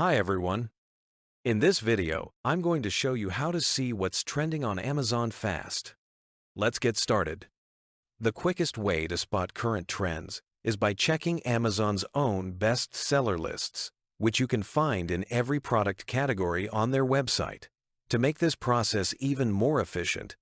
Hi everyone. In this video, I'm going to show you how to see what's trending on Amazon fast. Let's get started. The quickest way to spot current trends is by checking Amazon's own best-seller lists, which you can find in every product category on their website. To make this process even more efficient,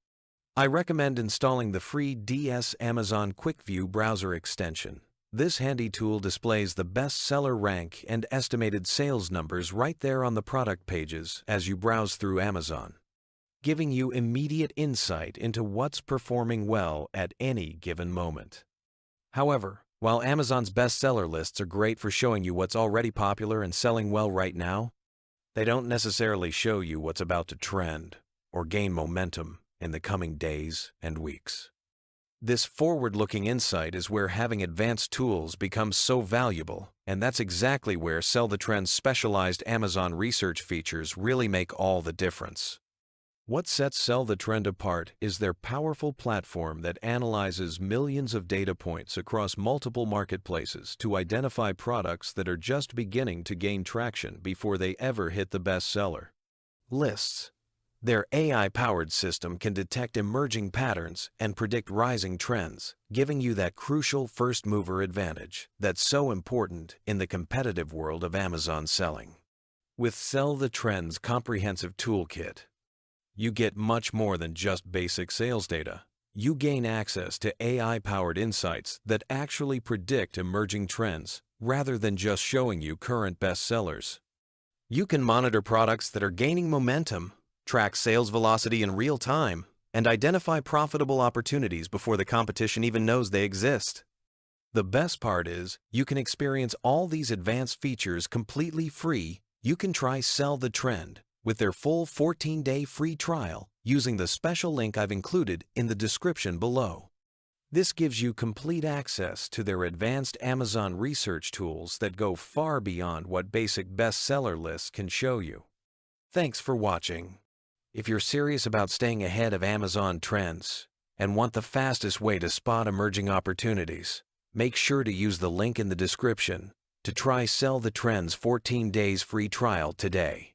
I recommend installing the free DS Amazon Quick View browser extension. This handy tool displays the bestseller rank and estimated sales numbers right there on the product pages as you browse through Amazon, giving you immediate insight into what's performing well at any given moment. However, while Amazon's bestseller lists are great for showing you what's already popular and selling well right now, they don't necessarily show you what's about to trend or gain momentum in the coming days and weeks. This forward-looking insight is where having advanced tools becomes so valuable, and that's exactly where Sell the Trend's specialized Amazon research features really make all the difference. What sets Sell the Trend apart is their powerful platform that analyzes millions of data points across multiple marketplaces to identify products that are just beginning to gain traction before they ever hit the bestseller lists. Their AI-powered system can detect emerging patterns and predict rising trends, giving you that crucial first-mover advantage that's so important in the competitive world of Amazon selling. With Sell the Trend's comprehensive toolkit, you get much more than just basic sales data. You gain access to AI-powered insights that actually predict emerging trends rather than just showing you current bestsellers. You can monitor products that are gaining momentum, track sales velocity in real time, and identify profitable opportunities before the competition even knows they exist. The best part is, you can experience all these advanced features completely free. You can try Sell the Trend with their full 14-day free trial using the special link I've included in the description below. This gives you complete access to their advanced Amazon research tools that go far beyond what basic bestseller lists can show you. Thanks for watching. If you're serious about staying ahead of Amazon trends and want the fastest way to spot emerging opportunities, make sure to use the link in the description to try Sell the Trend's 14 days free trial today.